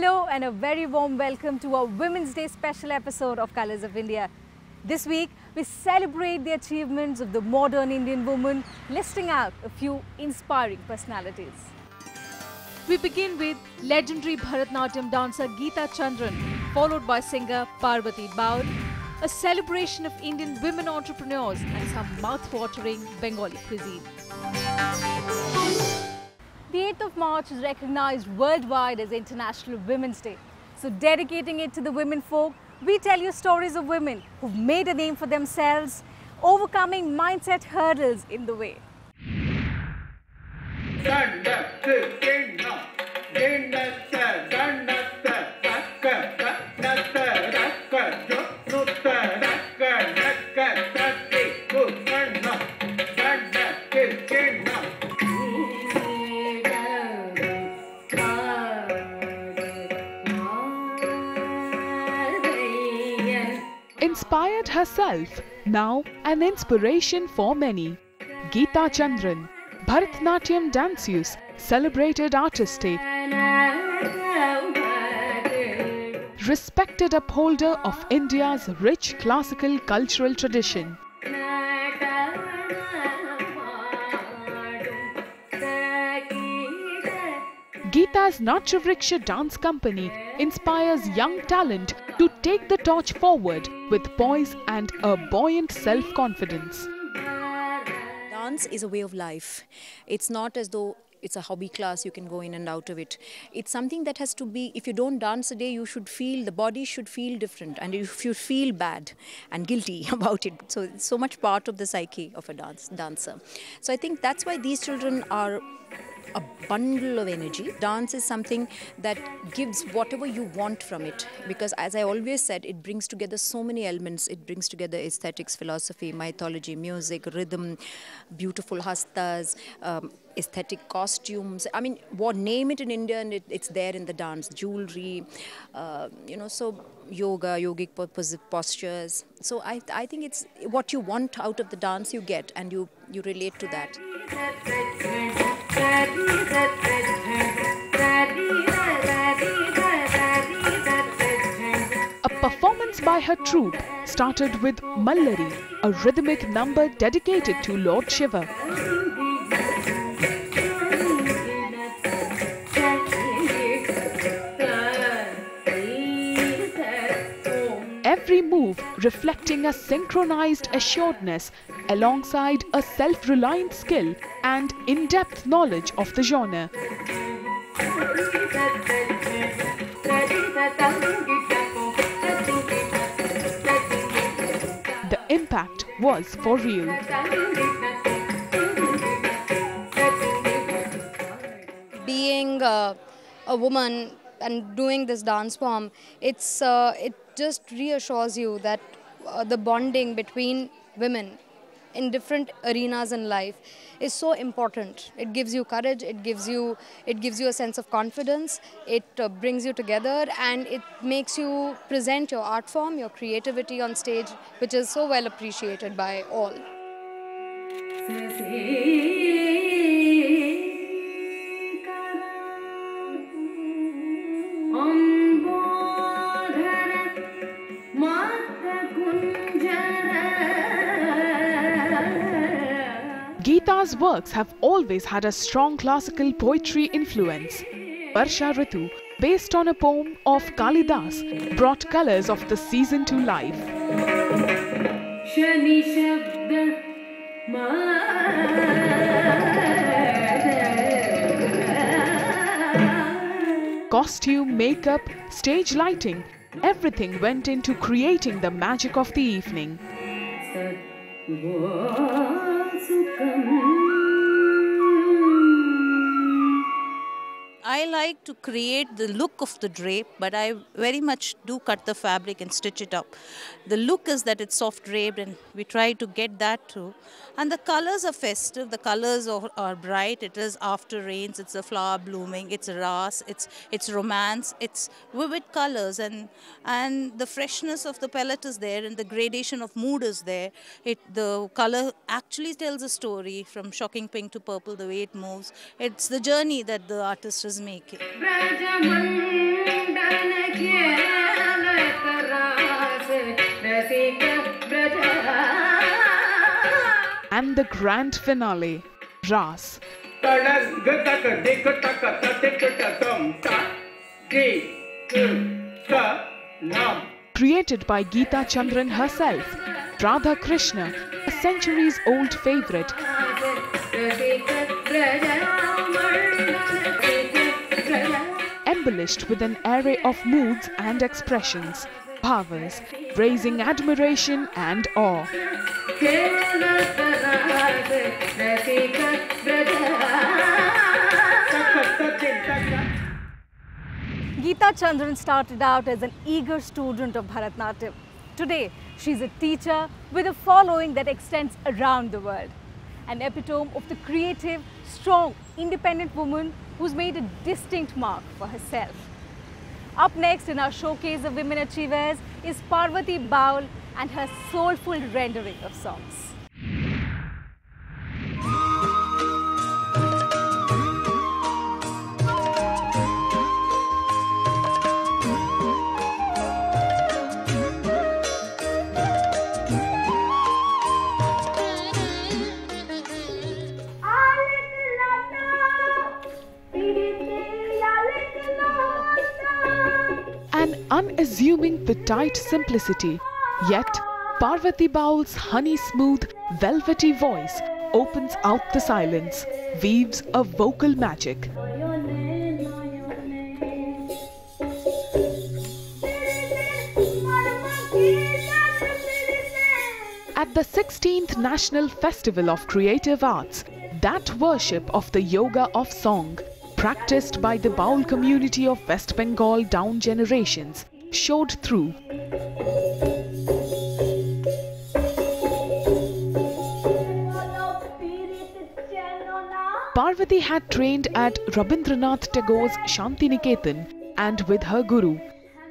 Hello and a very warm welcome to our Women's Day special episode of Colors of India. This week, we celebrate the achievements of the modern Indian woman, listing out a few inspiring personalities. We begin with legendary Bharatnatyam dancer Geeta Chandran, followed by singer Parvati Bose, a celebration of Indian women entrepreneurs and some mouth-watering Bengali cuisine. The 8th of March is recognized worldwide as International Women's Day. So dedicating it to the women folk, we tell you stories of women who've made a name for themselves, overcoming mindset hurdles in the way. Inspired herself, now an inspiration for many. Geeta Chandran, Bharatnatyam danceuse, celebrated artist day, respected upholder of India's rich classical cultural tradition. Geeta's Natyavriksha dance company inspires young talent to take the torch forward with poise and a buoyant self-confidence. Dance is a way of life. It's not as though it's a hobby class, you can go in and out of it. It's something that has to be, if you don't dance a day, you should feel, the body should feel different. And if you feel bad and guilty about it, so it's so much part of the psyche of a dancer. So I think that's why these children are a bundle of energy. Dance is something that gives whatever you want from it, because as I always said, it brings together so many elements. It brings together aesthetics, philosophy, mythology, music, rhythm, beautiful hastas, aesthetic costumes. I mean, name it in India and it's there in the dance. Jewelry, so yoga, yogic postures. So I think it's what you want out of the dance you get, and you relate to that. A performance by her troupe started with Mallari, a rhythmic number dedicated to Lord Shiva. Every move reflecting a synchronized assuredness alongside a self-reliant skill and in-depth knowledge of the genre. The impact was for real. Being a woman and doing this dance form, it just reassures you that the bonding between women in different arenas in life is so important. It gives you courage, it gives you a sense of confidence, it brings you together, and it makes you present your art form, your creativity on stage, which is so well appreciated by all. Geeta's works have always had a strong classical poetry influence. Varsha Ritu, based on a poem of Kalidas, brought colors of the season to life. Costume, makeup, stage lighting, everything went into creating the magic of the evening. I like to create the look of the drape, but I very much do cut the fabric and stitch it up. The look is that it's soft draped, and we try to get that too. And the colors are festive, the colors are bright. It is after rains, it's a flower blooming, it's ras, it's romance, it's vivid colors, and the freshness of the palette is there, and the gradation of mood is there. The color actually tells a story, from shocking pink to purple, the way it moves. It's the journey that the artist is was making. And the grand finale, Ras. Created by Geeta Chandran herself, Radha Krishna, a centuries-old favorite, embellished with an array of moods and expressions, powers, raising admiration and awe. Geeta Chandran started out as an eager student of Bharatanatyam. Today, she's a teacher with a following that extends around the world. An epitome of the creative, strong, independent woman who's made a distinct mark for herself. Up next in our showcase of women achievers is Parvati Bose and her soulful rendering of songs. An unassuming petite simplicity, yet Parvati Bose's honey-smooth, velvety voice opens out the silence, weaves a vocal magic. At the 16th National Festival of Creative Arts, that worship of the yoga of song, practiced by the Baul community of West Bengal down generations, showed through. Parvati had trained at Rabindranath Tagore's Shantiniketan and with her guru,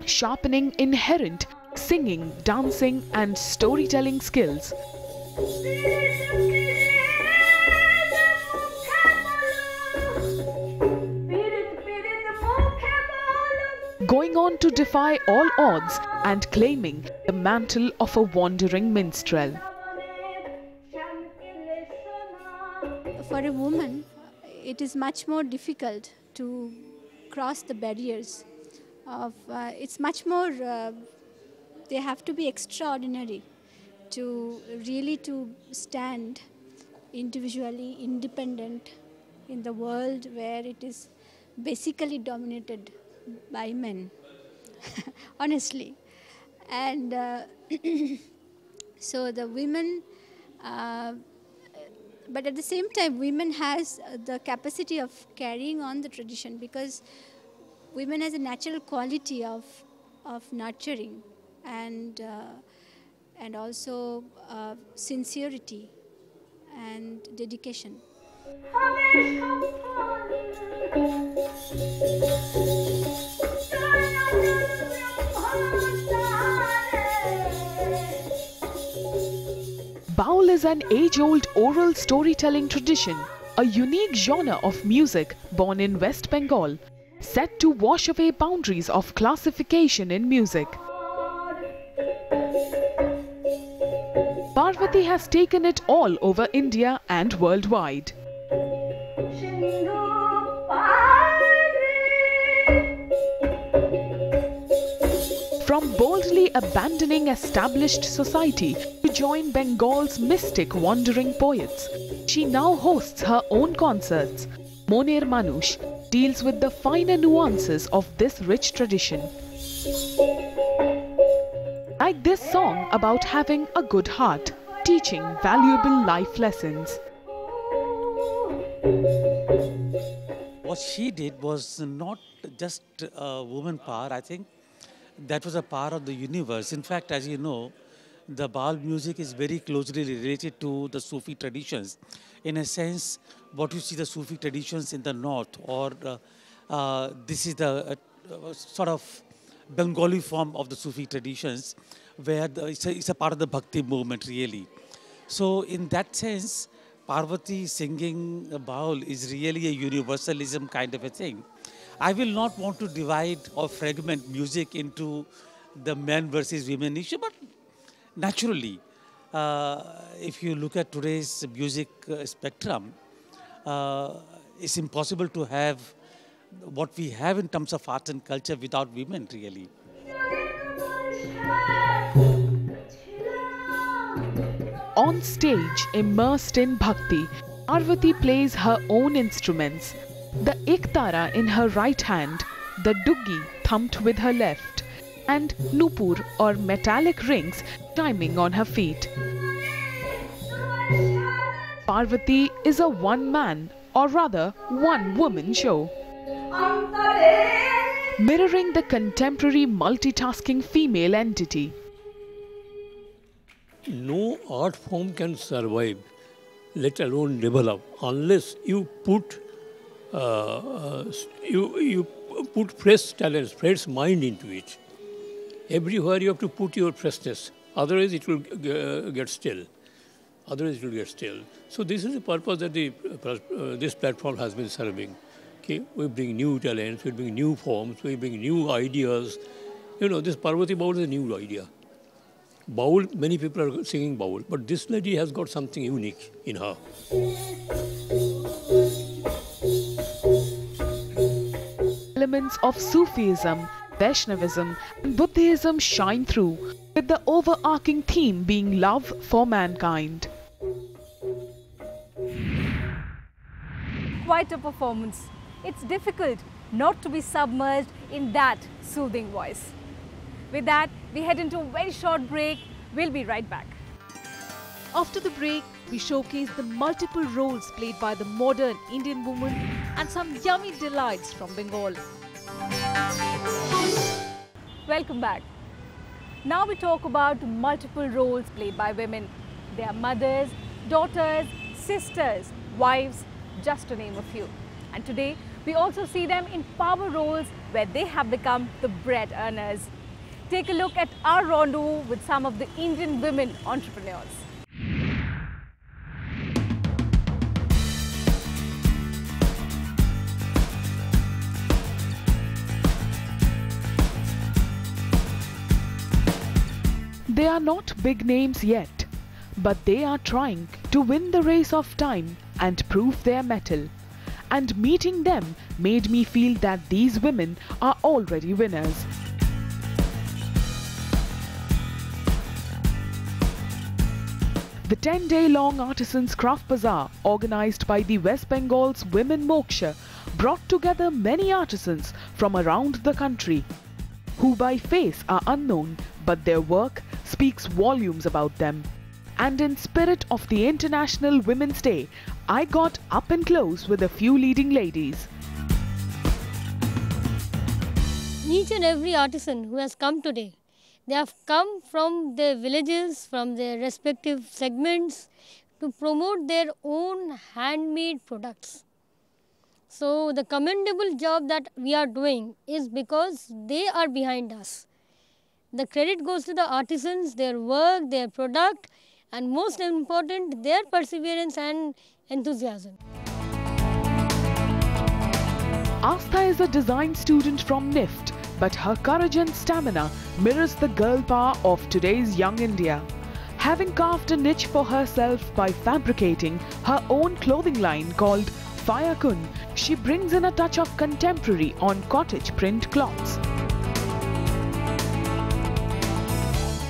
sharpening inherent singing, dancing and storytelling skills. Going on to defy all odds and claiming the mantle of a wandering minstrel. For a woman, it is much more difficult to cross the barriers of, it's much more, they have to be extraordinary to really to stand individually independent in the world where it is basically dominated by men, honestly. And so the women, but at the same time, women has the capacity of carrying on the tradition, because women has a natural quality of nurturing and also sincerity and dedication. Baul is an age-old oral storytelling tradition, a unique genre of music born in West Bengal, set to wash away boundaries of classification in music. Parvati has taken it all over India and worldwide. From boldly abandoning established society to join Bengal's mystic wandering poets, she now hosts her own concerts. Moner Manush deals with the finer nuances of this rich tradition. Like this song about having a good heart, teaching valuable life lessons. What she did was not just a woman power, I think that was a power of the universe. In fact, as you know, the Baul music is very closely related to the Sufi traditions. In a sense, what you see the Sufi traditions in the north, or this is the sort of Bengali form of the Sufi traditions, where it's a part of the Bhakti movement, really. So in that sense, Parvati singing a baul is really a universalism kind of a thing. I will not want to divide or fragment music into the men versus women issue, but naturally, if you look at today's music spectrum, it's impossible to have what we have in terms of art and culture without women, really. On stage, immersed in bhakti, Parvati plays her own instruments. The iktara in her right hand, the duggi thumped with her left, and nupur or metallic rings chiming on her feet. Parvati is a one-man, or rather one-woman show, mirroring the contemporary multitasking female entity. No art form can survive, let alone develop, unless you put you put fresh talents, fresh mind into it. Everywhere you have to put your freshness, otherwise it will get stale. Otherwise it will get stale. So this is the purpose that this platform has been serving. Okay, we bring new talents, we bring new forms, we bring new ideas. You know, this Parvati Baul is a new idea. Baul, many people are singing baul, but this lady has got something unique in her. Elements of Sufism, Vaishnavism and Buddhism shine through, with the overarching theme being love for mankind. Quite a performance. It's difficult not to be submerged in that soothing voice. With that, we head into a very short break. We'll be right back. After the break, we showcase the multiple roles played by the modern Indian woman and some yummy delights from Bengal. Welcome back. Now we talk about multiple roles played by women. They are mothers, daughters, sisters, wives, just to name a few. And today, we also see them in power roles where they have become the bread earners. Take a look at our rendezvous with some of the Indian women entrepreneurs. They are not big names yet, but they are trying to win the race of time and prove their mettle. And meeting them made me feel that these women are already winners. The 10-day-long Artisans Craft Bazaar, organized by the West Bengal's Women Moksha, brought together many artisans from around the country, who by face are unknown, but their work speaks volumes about them. And in spirit of the International Women's Day, I got up and close with a few leading ladies. Each and every artisan who has come today, they have come from their villages, from their respective segments to promote their own handmade products. So the commendable job that we are doing is because they are behind us. The credit goes to the artisans, their work, their product, and most important, their perseverance and enthusiasm. Astha is a design student from NIFT, but her courage and stamina mirrors the girl power of today's young India. Having carved a niche for herself by fabricating her own clothing line called Fire Kun, she brings in a touch of contemporary on cottage print cloths.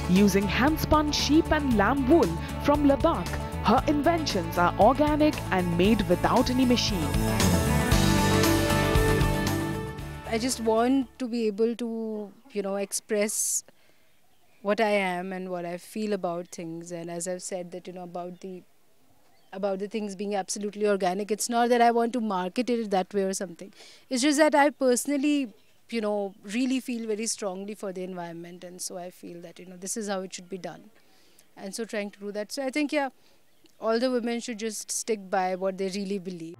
Using hand-spun sheep and lamb wool from Ladakh, her inventions are organic and made without any machine. I just want to be able to, express what I am and what I feel about things. And as I've said that, about the things being absolutely organic, it's not that I want to market it that way or something. It's just that I personally really feel very strongly for the environment, and so I feel that this is how it should be done, and so trying to do that. So I think all the women should just stick by what they really believe.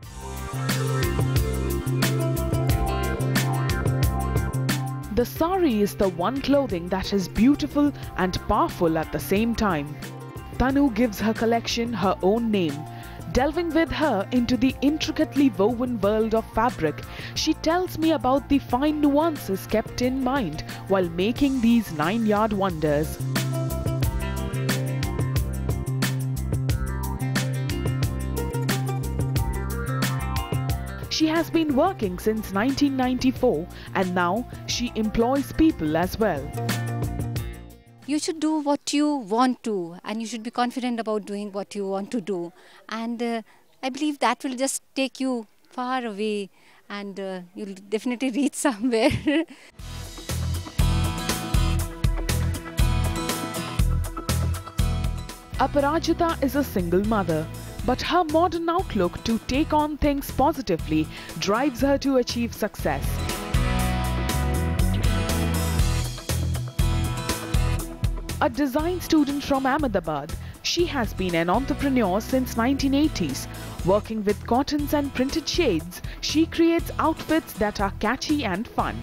The sari is the one clothing that is beautiful and powerful at the same time. Tanu gives her collection her own name. Delving with her into the intricately woven world of fabric, she tells me about the fine nuances kept in mind while making these 9-yard wonders. She has been working since 1994 and now she employs people as well. You should do what you want to, and you should be confident about doing what you want to do. And I believe that will just take you far away, and you'll definitely reach somewhere. Aparajita is a single mother, but her modern outlook to take on things positively drives her to achieve success. A design student from Ahmedabad, she has been an entrepreneur since 1980s. Working with cottons and printed shades, she creates outfits that are catchy and fun.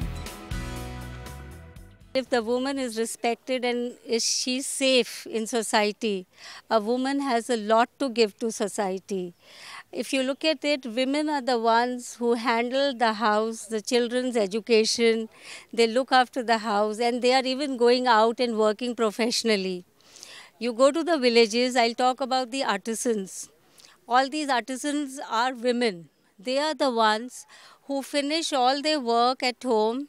If the woman is respected and is she safe in society, a woman has a lot to give to society. If you look at it, women are the ones who handle the house, the children's education, they look after the house, and they are even going out and working professionally. You go to the villages, I'll talk about the artisans. All these artisans are women. They are the ones who finish all their work at home,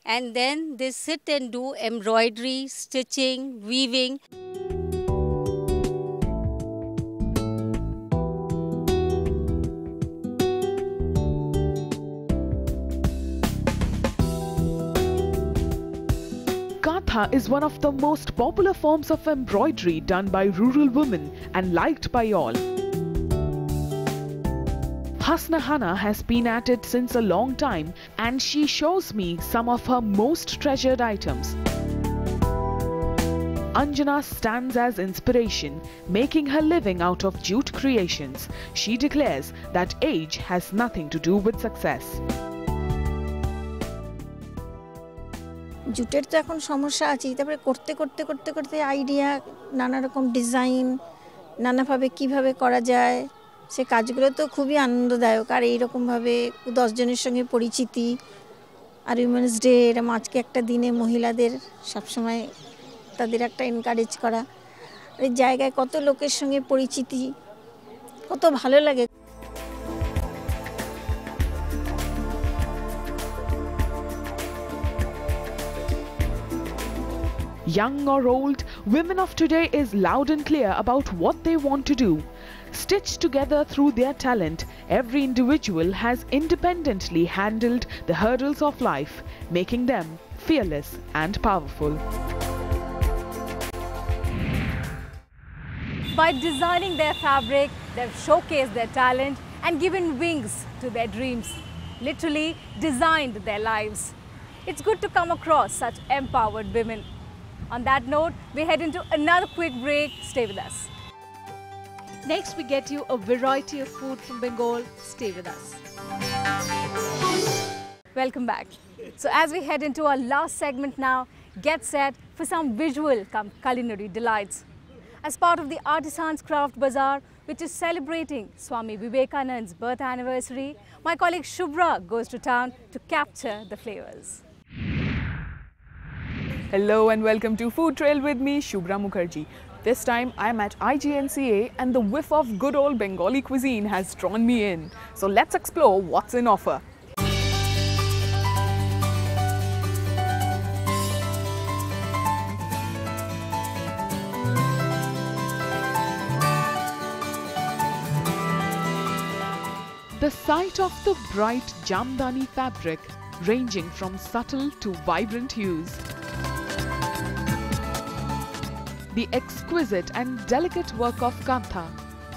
and then they sit and do embroidery, stitching, weaving. Katha is one of the most popular forms of embroidery done by rural women and liked by all. Hasna Hana has been at it since a long time and she shows me some of her most treasured items. Anjana stands as inspiration, making her living out of jute creations. She declares that age has nothing to do with success. জুটের তো এখন সমস্যা আছে, তারপরে করতে করতে করতে করতে আইডিয়া, নানা রকম ডিজাইন, নানাভাবে কিভাবে করা যায়, সে কাজগুলো তো খুবই আনন্দদায়ক। আর এইরকমভাবে 10 জনের সঙ্গে পরিচিতি, আর উইমেন্স ডে এরকম আজকে একটা দিনে মহিলাদের সবসময় তাদের একটা এনকারেজ করা, এই জায়গায় কত লোকের সঙ্গে পরিচিতি, কত ভালো লাগে। Young or old, women of today is loud and clear about what they want to do. Stitched together through their talent, every individual has independently handled the hurdles of life, making them fearless and powerful. By designing their fabric, they've showcased their talent and given wings to their dreams. Literally designed their lives. It's good to come across such empowered women. On that note, we head into another quick break. Stay with us. Next, we get you a variety of food from Bengal. Stay with us. Welcome back. So as we head into our last segment now, get set for some visual come culinary delights. As part of the Artisans Craft Bazaar, which is celebrating Swami Vivekananda's birth anniversary, my colleague Shubhra goes to town to capture the flavors. Hello and welcome to Food Trail with me, Shubhra Mukherjee. This time I'm at IGNCA and the whiff of good old Bengali cuisine has drawn me in. So let's explore what's in offer. The sight of the bright Jamdani fabric, ranging from subtle to vibrant hues. The exquisite and delicate work of Kantha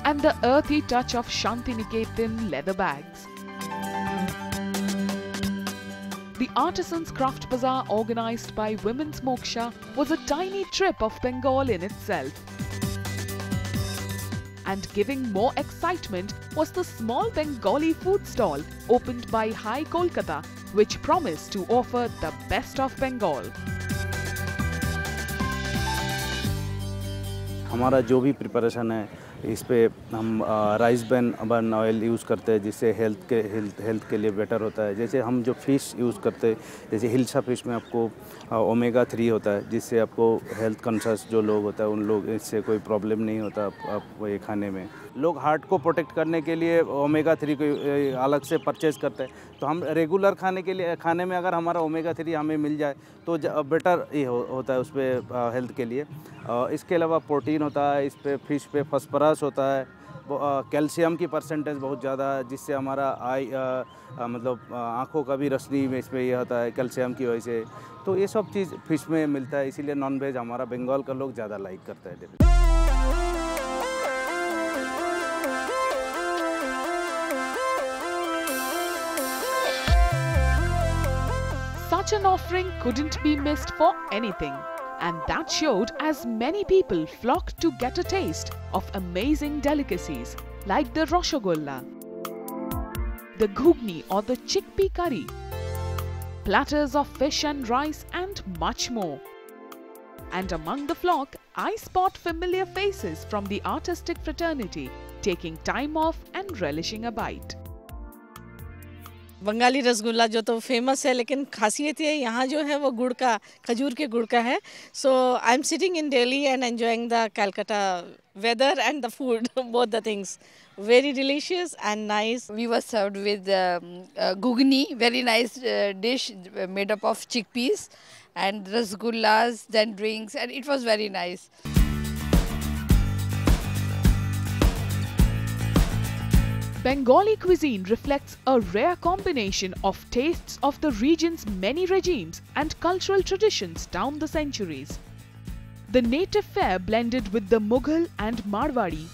and the earthy touch of Shantiniketan leather bags. The Artisans Craft Bazaar organized by Women's Moksha was a tiny trip of Bengal in itself. And giving more excitement was the small Bengali food stall opened by High Kolkata, which promised to offer the best of Bengal. हमारा जो भी preparation है इस पे हम rice burn oil use करते हैं जिससे हेल्थ के लिए बेटर होता है। जैसे हम जो फ़िश यूज़ करते हैं, जैसे हिल्सा फ़िश में आपको ओमेगा 3 होता है जिससे आपको हेल्थ कॉन्शियस जो लोग होता है उन लोग इससे कोई प्रॉब्लम नहीं होता आप ये खाने में। लोग हार्ट को प्रोटेक्ट करने के लिए ओमेगा 3 को अलग से परचेज करते हैं, तो हम रेगुलर खाने में अगर हमारा ओमेगा 3 हमें मिल जाए तो बेटर ये होता है उस पर हेल्थ के लिए। इसके अलावा प्रोटीन होता है, इस पे फ़िश पे फॉस्फोरस होता है, कैल्शियम की परसेंटेज बहुत ज़्यादा है जिससे हमारा मतलब आँखों का भी रोशनी में इसमें ये होता है कैल्शियम की वजह से। तो ये सब चीज़ फ़िश में मिलता है, इसीलिए नॉन वेज हमारा बंगाल का लोग ज़्यादा लाइक करता है। Such an offering couldn't be missed for anything, and that showed as many people flocked to get a taste of amazing delicacies like the rasgulla, the ghugni or the chickpea curry, platters of fish and rice and much more. And among the flock, I spot familiar faces from the artistic fraternity taking time off and relishing a bite. Bengali rasgulla जो तो famous है, लेकिन खासियत ये यहाँ जो है वो गुड़ का, खजूर के गुड़ का है. So I am sitting in Delhi and enjoying the Calcutta weather and the food, both the things. Very delicious and nice. We were served with ghugni, very nice dish made up of chickpeas, and rasgullas, then drinks, and it was very nice. Bengali cuisine reflects a rare combination of tastes of the region's many regimes and cultural traditions down the centuries. The native fare blended with the Mughal and Marwari,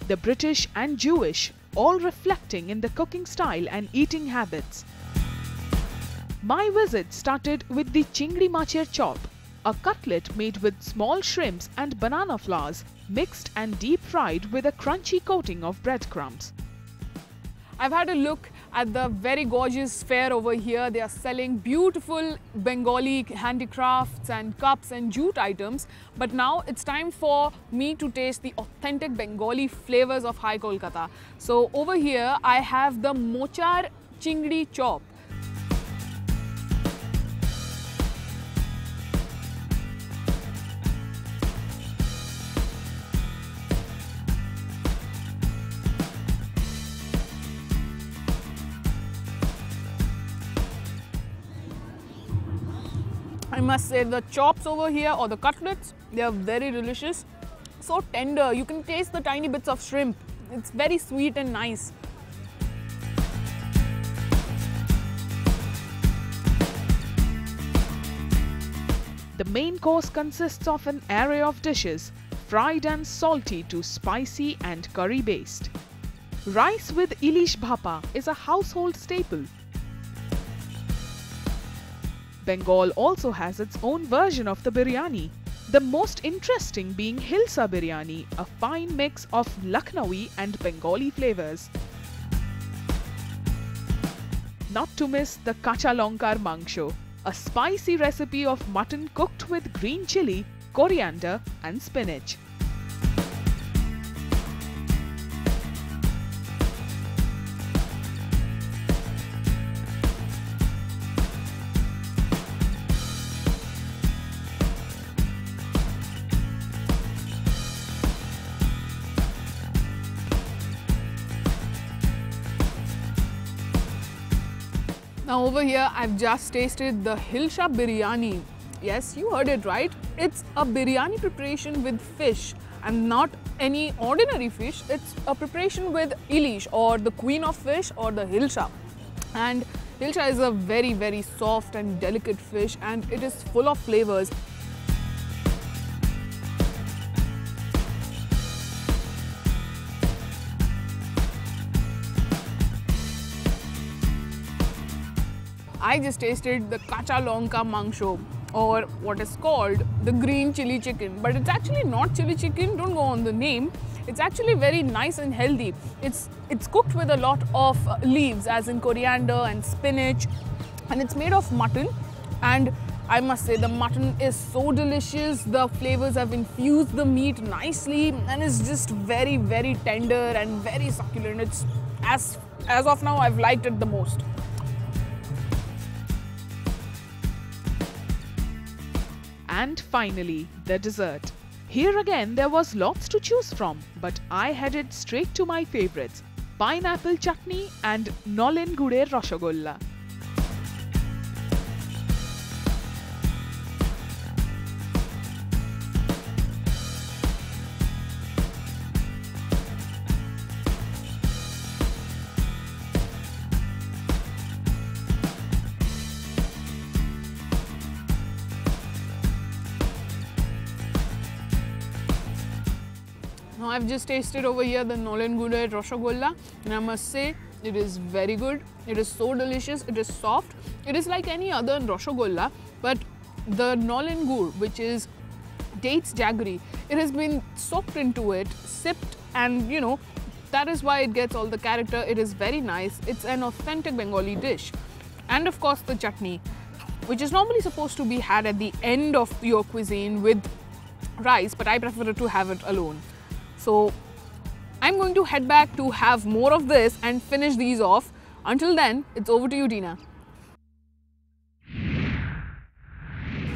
the British and Jewish, all reflecting in the cooking style and eating habits. My visit started with the chingri machir chop, a cutlet made with small shrimps and banana flowers mixed and deep fried with a crunchy coating of breadcrumbs. I've had a look at the very gorgeous fair over here. They are selling beautiful Bengali handicrafts and cups and jute items. But now it's time for me to taste the authentic Bengali flavors of High Kolkata. So over here I have the mochar chingri chop. I must say the chops over here, or the cutlets, they are very delicious. So tender, you can taste the tiny bits of shrimp. It's very sweet and nice. The main course consists of an array of dishes, fried and salty to spicy and curry based. Rice with ilish bhapa is a household staple. Bengal also has its own version of the biryani, the most interesting being Hilsa biryani, a fine mix of Lucknowi and Bengali flavors. Not to miss the kacha lonkar mangsho, a spicy recipe of mutton cooked with green chili, coriander and spinach. Now over here I've just tasted the Hilsa biryani. Yes, you heard it right. It's a biryani preparation with fish, and not any ordinary fish. It's a preparation with ilish, or the queen of fish, or the Hilsa. And Hilsa is a very, very soft and delicate fish, and it is full of flavors. I just tasted the kacha lonka mangsho, or what is called the green chili chicken. But it's actually not chili chicken, don't go on the name. It's actually very nice and healthy. It's cooked with a lot of leaves, as in coriander and spinach, and it's made of mutton. And I must say the mutton is so delicious. The flavors have infused the meat nicely and it's just very, very tender and very succulent. It's as of now, I've liked it the most. And finally, the dessert. Here again there was lots to choose from, but I headed straight to my favorites, pineapple chutney and Nolen Guder Rasgulla. Now I've just tasted over here the Nolen Guder Rasgulla and I must say it is very good. It is so delicious, it is soft. It is like any other Rasgulla, but the Nolen Gur, which is dates jaggery, it has been soaked into it, sipped, and you know, that is why it gets all the character. It is very nice. It's an authentic Bengali dish. And of course the chutney, which is normally supposed to be had at the end of your cuisine with rice, but I prefer to have it alone. So I'm going to head back to have more of this and finish these off. Until then, it's over to you, Teena.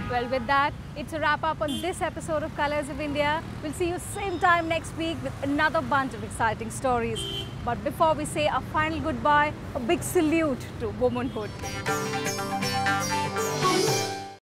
Well, with that, it's a wrap up on this episode of Colors of India. We'll see you same time next week with another bunch of exciting stories. But before we say our final goodbye, a big salute to womanhood.